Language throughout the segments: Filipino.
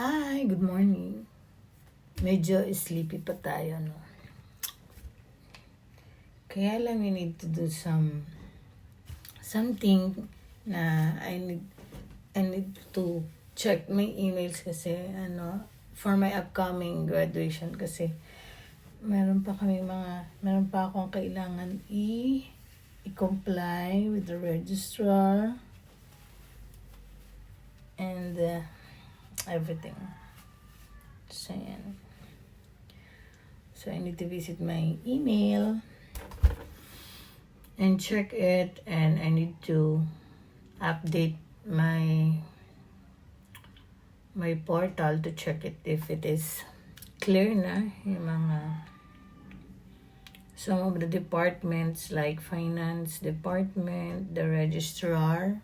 Hi, good morning. Medyo sleepy pa tayo, no? Kaya lang we need to do something na I need to check my emails kasi for my upcoming graduation kasi meron pa akong kailangan i-comply with the registrar and everything. So, yan. So, I need to visit my email and check it, and I need to update my portal to check it if it is clear na yung some of the departments like finance department, the registrar,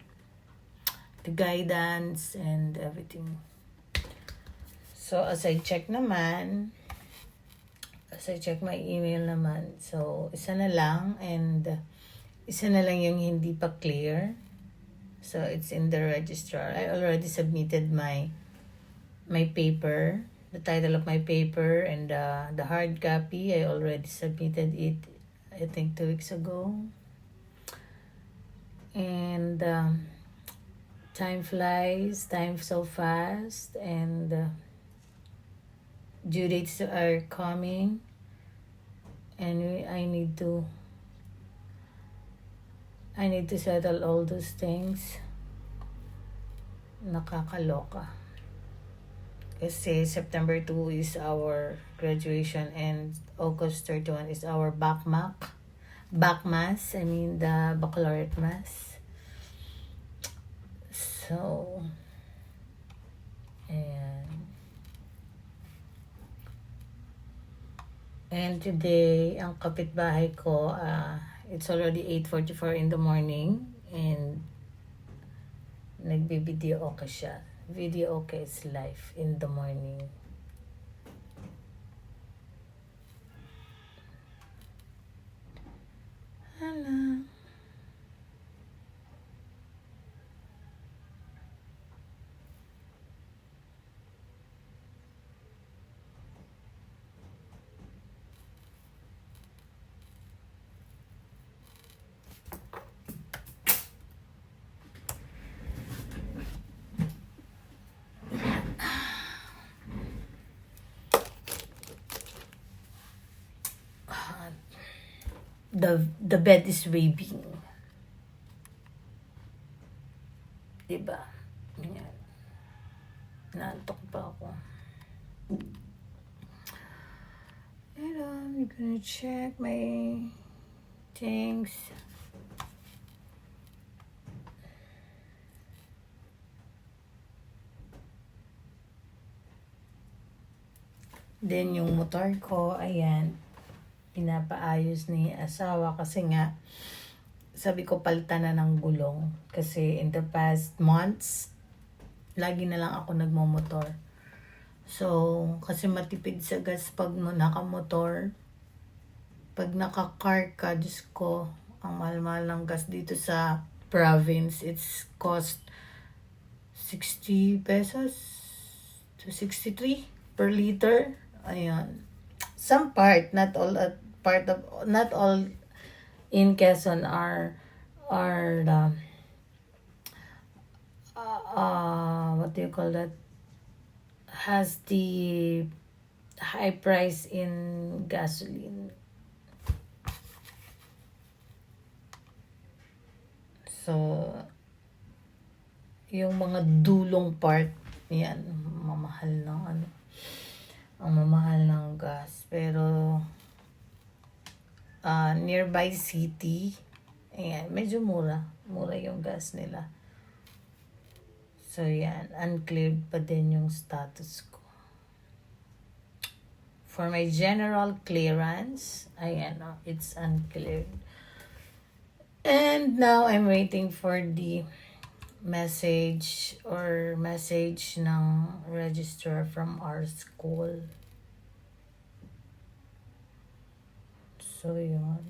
the guidance, and everything. So, as I check my email naman, so, isa na lang yung hindi pa clear. So, it's in the registrar. I already submitted my paper, the title of my paper, and the hard copy. I already submitted it, I think 2 weeks ago. And time flies, time so fast, and due dates are coming, and I need to settle all those things. Nakakaloka. Kasi September 2 is our graduation and August 31 is our back mass. I mean the baccalaureate mass. So, and today, ang kapitbahay ko, it's already 8:44 in the morning, and nagbi-video okay siya. Video okay is live in the morning. Hello. The bed is waving. Diba? Yan. Naantok pa ako. And I'm gonna check my things. Then yung motor ko, ayan, pinapaayos ni asawa kasi nga sabi ko palitan na ng gulong kasi in the past months lagi na lang ako nagmomotor. So, kasi matipid sa gas pag nakamotor. Pag naka-car ka, Diyos ko, ang mahal-mahal ng gas dito sa province. It's cost 60 pesos to 63 per liter. Ayan. Some part, not all in Quezon are what do you call that, has the high price in gasoline. So, yung mga dulong part, yan, mamahal ng ang mamahal ng gas. Pero, nearby city, ayan, medyo mura yung gas nila. So, yan, uncleared pa din yung status ko. For my general clearance, ayan, it's uncleared. And now, I'm waiting for the message ng registrar from our school. So, yun.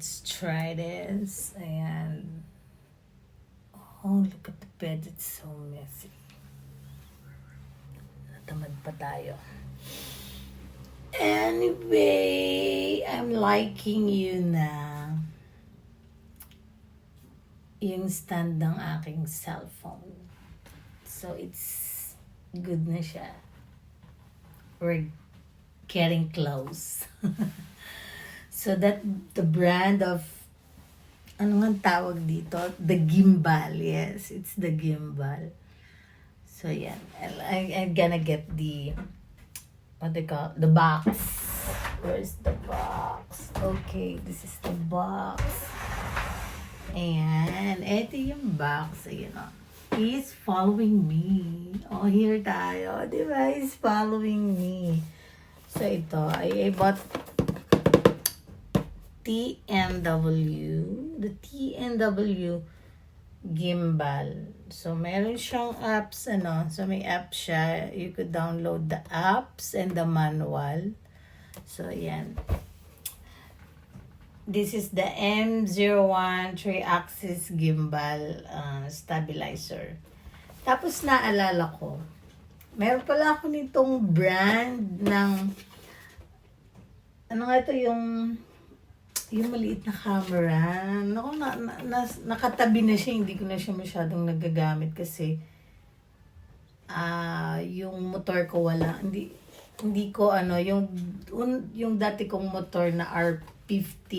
let's try this. Ayan. Oh, look at the bed. It's so messy. Natamad pa tayo. Anyway, I'm liking you na. Yung stand ng aking cellphone. So, it's good na siya. We're getting close. So, that the brand of ano nga tawag dito? The gimbal. Yes, it's the gimbal. So, yeah. I'm gonna get the, what they call, the box. Where's the box? Okay, this is the box. Ayan. Ito yung box. Ayan o. He's following me. Oh, here tayo. Diba? He's following me. So, ito. I bought TNW. The TNW gimbal. So, meron siyang apps, ano. So, may app siya. You could download the apps and the manual. So, ayan. This is the M01 3-axis gimbal stabilizer. Tapos, naalala ko, meron pala ako nitong brand ng, ano nga ito, yung maliit na camera. Naku, nakatabi na siya. Hindi ko na siya masyadong nagagamit kasi yung motor ko wala. Hindi ko ano, yung dati kong motor na R15,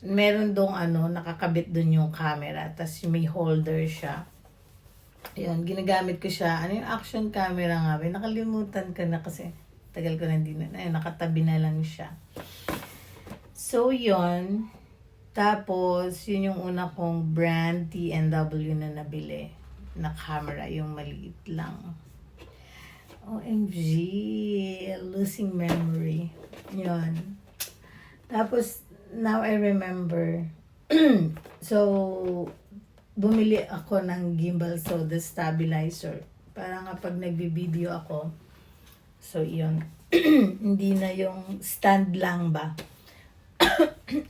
meron dong ano, nakakabit dun yung camera. Tapos may holder siya. Ayun, ginagamit ko siya. Ano yung action camera nga? Nakalimutan ko na kasi tagal ko na din. Ayun, nakatabi na lang siya. So, yun. Tapos, yun yung una kong brand TNW na nabili na camera. Yung maliit lang. OMG. Losing memory. Yun. Tapos, now I remember. So, bumili ako ng gimbal. So, the stabilizer. Para nga pag nagbi-video ako. So, yun. Hindi na yung stand lang ba?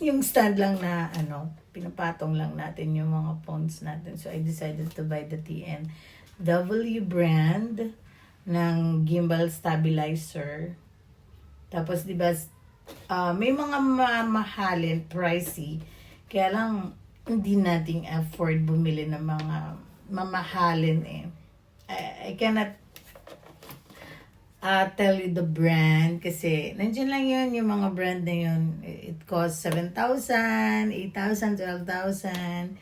Yung stand lang na ano, pinapatong lang natin yung mga phones natin. So, I decided to buy the TNW brand ng gimbal stabilizer. Tapos, di ba, may mga mamahalin, pricey. Kaya lang, hindi nating afford bumili ng mga mamahalin eh. I cannot tell you the brand kasi nandiyan lang yun, yung mga brand na yun. It costs 7,000, 8,000, 12,000,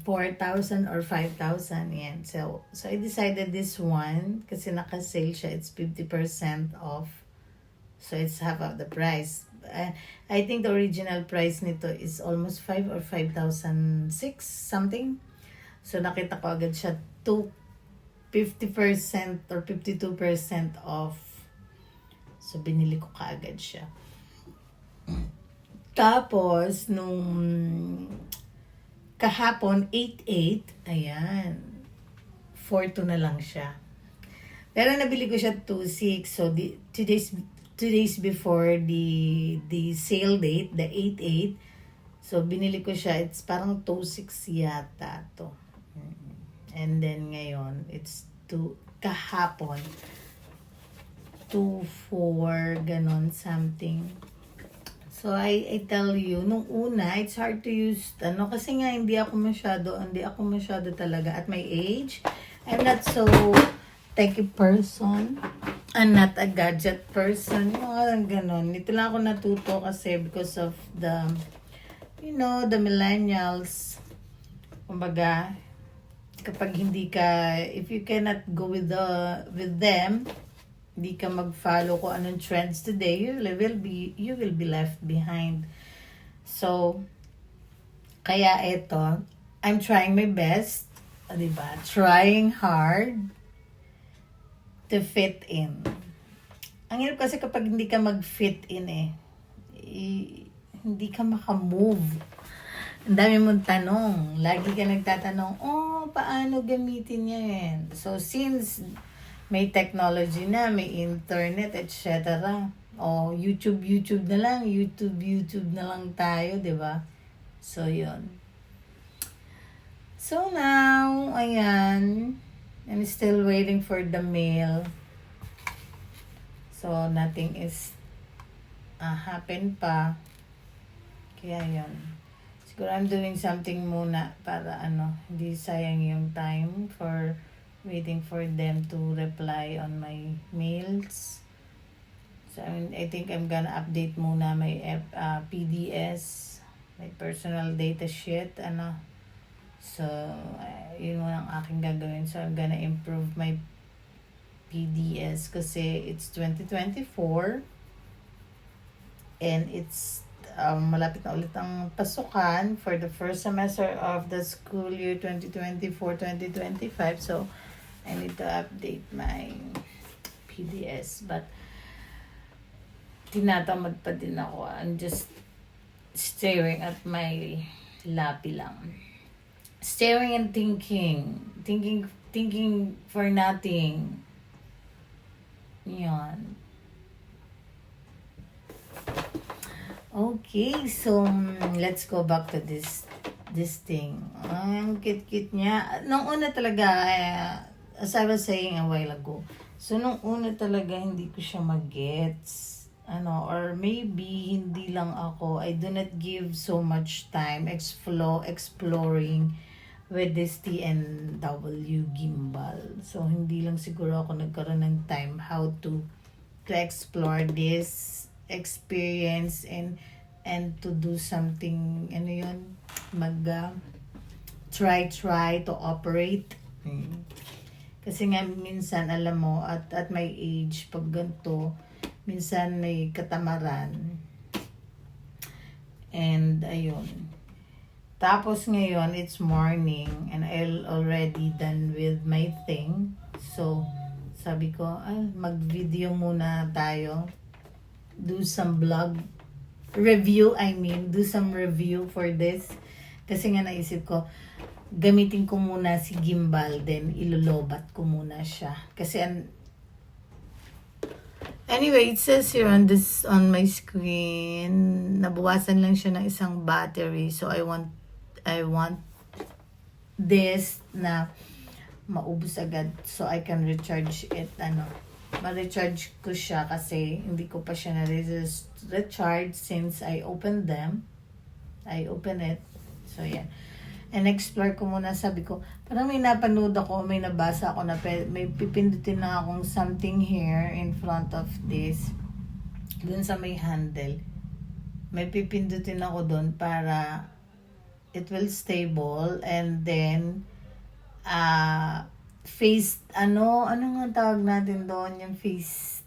4,000 or 5,000 yan. So I decided this one kasi naka-sale siya. It's 50% off. So it's half of the price. I think the original price nito is almost 5 or 5,006 something. So nakita ko agad siya 50% or 52% off. So, binili ko kaagad siya. Tapos, nung kahapon, 8/8, ayan, 4/2 na lang siya. Pero nabili ko siya 2/6. So, 2 days before the sale date, the 8/8. So, binili ko siya. It's parang 2/6 yata to. And then ngayon, it's kahapon, 2/4, ganon, something. So, I tell you, nung una, it's hard to use, kasi nga, hindi ako masyado talaga. At my age, I'm not so techy person. I'm not a gadget person. Mga ganon. Ito lang ako natuto kasi because of the millennials. Kumbaga, kapag if you cannot go with them, hindi ka mag-follow kung anong trends today, you will be left behind. So, kaya ito, I'm trying my best, diba? Trying hard to fit in. Ang hirap kasi kapag hindi ka mag-fit in hindi ka makamove. Ang dami mong tanong. Lagi ka nagtatanong, paano gamitin niya yan? So, since may technology na, may internet, etc. O, YouTube na lang. YouTube na lang tayo, di ba? So, yun. So, now, ayan. I'm still waiting for the mail. So, nothing is happen pa. Kaya, yun. Siguro, I'm doing something muna para, hindi sayang yung time for waiting for them to reply on my mails. So, I think I'm gonna update muna my PDS, my personal data sheet, So, yun muna ang aking gagawin. So, I'm gonna improve my PDS kasi it's 2024 and it's malapit na ulit ang pasukan for the first semester of the school year 2024-2025. So, I need to update my PDS. But, tinatamad pa din ako. I'm just staring at my lapi lang. Staring and thinking for nothing. Yan. Okay, so let's go back to this thing. Ang cute niya. Nung una talaga, as I was saying a while ago, so nung una talaga hindi ko siya mag-gets. Or maybe hindi lang ako. I do not give so much time exploring with this TNW gimbal. So, hindi lang siguro ako nagkaroon ng time how to explore this experience and to do something, try to operate. Kasi nga, minsan, alam mo, at my age, pag ganito, minsan may katamaran. And, ayun. Tapos ngayon, it's morning and I already done with my thing. So, sabi ko, mag-video muna tayo. Do some review for this. Kasi nga naisip ko, gamitin ko muna si gimbal, then ilolobat ko muna siya. Kasi anyway, it says here on my screen, nabawasan lang siya ng isang battery. So, I want this na maubos agad so I can recharge it. Ma-recharge ko siya kasi hindi ko pa siya na-recharge since I opened it. So, yeah. And explore ko muna, sabi ko, parang may napanood ako, may nabasa ako na may pipindutin na akong something here in front of this. Dun sa may handle. May pipindutin ako dun para it will stable and then face, ano nga tawag natin doon, yung face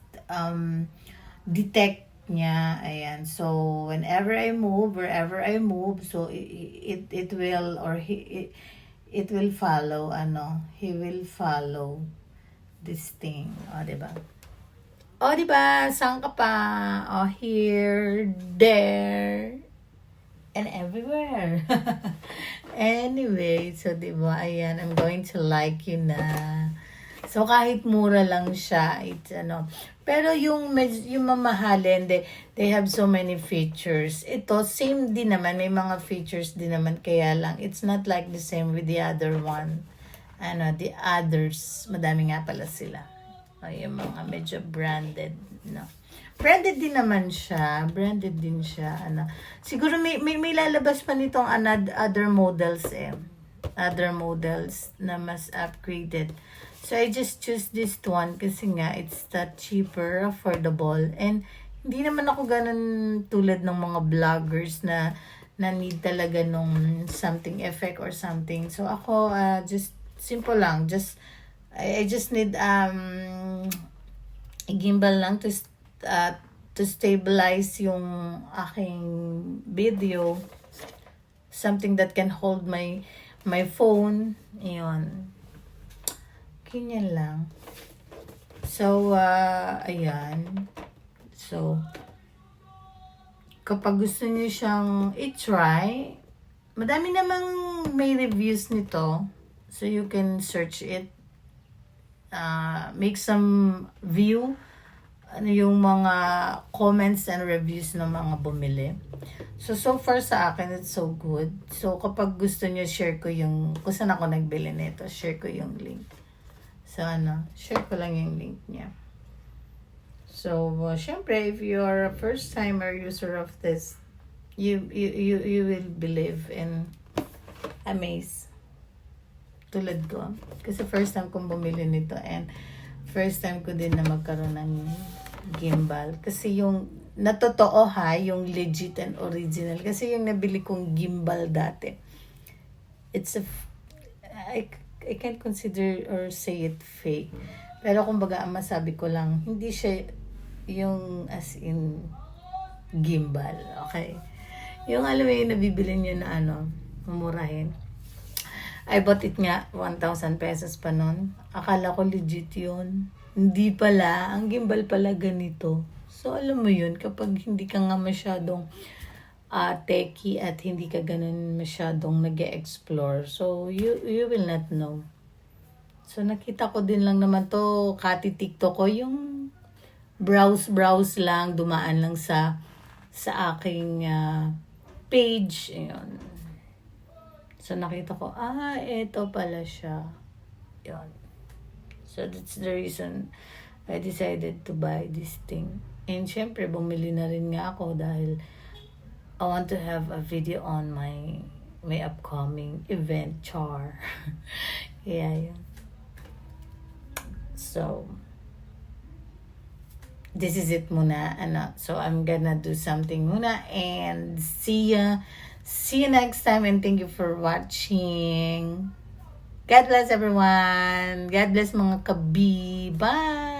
detect niya. Ayan. So, whenever I move, wherever I move, so it will, or it will follow, he will follow this thing. Diba? Diba? Saan ka pa? Here, there, and everywhere. Anyway, so diba, ayan, I'm going to like you na. So, kahit mura lang siya, it's pero yung mamahalin, they have so many features. Ito, same din naman, may mga features din naman, kaya lang, it's not like the same with the other one. The others, madami nga pala sila. Yung mga medyo branded, Branded din naman siya, branded din siya, Siguro may lalabas pa nitong other models, other models na mas upgraded. So, I just choose this one kasi nga, it's cheaper, affordable, and hindi naman ako ganun tulad ng mga vloggers na need talaga nung something effect or something. So, ako, just simple lang. I just need a gimbal lang to stabilize yung aking video. Something that can hold my phone. Yun. Ganyan lang. So, ayan. So, kapag gusto niyo siyang i-try, madami namang may reviews nito. So, you can search it. Make some view. ano yung mga comments and reviews ng mga bumili. So far sa akin, it's so good. So, kapag gusto nyo, share ko yung, kung saan ako nagbili nito, share ko yung link. So, share ko lang yung link niya. So, syempre, if you are a first-timer user of this, you will believe and amaze. Tulad ko. Kasi first time kong bumili nito and first time ko din na magkaroon ng gimbal. Kasi yung natotoo yung legit and original. Kasi yung nabili kong gimbal dati, it's I can't consider or say it fake. Pero kumbaga, ang masabi ko lang, hindi siya yung as in gimbal. Okay? Yung alam mo yung nabibili nyo na mamurahin. I bought it nga, 1,000 pesos pa nun. Akala ko legit yun. Hindi pala. Ang gimbal pala ganito. So, alam mo yun, kapag hindi ka nga masyadong techie at hindi ka ganun masyadong nag-explore, so, you will not know. So, nakita ko din lang naman to, kati-tiktok ko, yung browse lang, dumaan lang sa aking page. Ayun. So, nakita ko, eto pala siya. Yun. So, that's the reason I decided to buy this thing. And syempre, bumili na rin nga ako dahil I want to have a video on my upcoming event, Char. Yeah, yun. So, this is it muna. So, I'm gonna do something muna and see ya. See you next time and thank you for watching. God bless everyone. God bless mga kabi. Bye!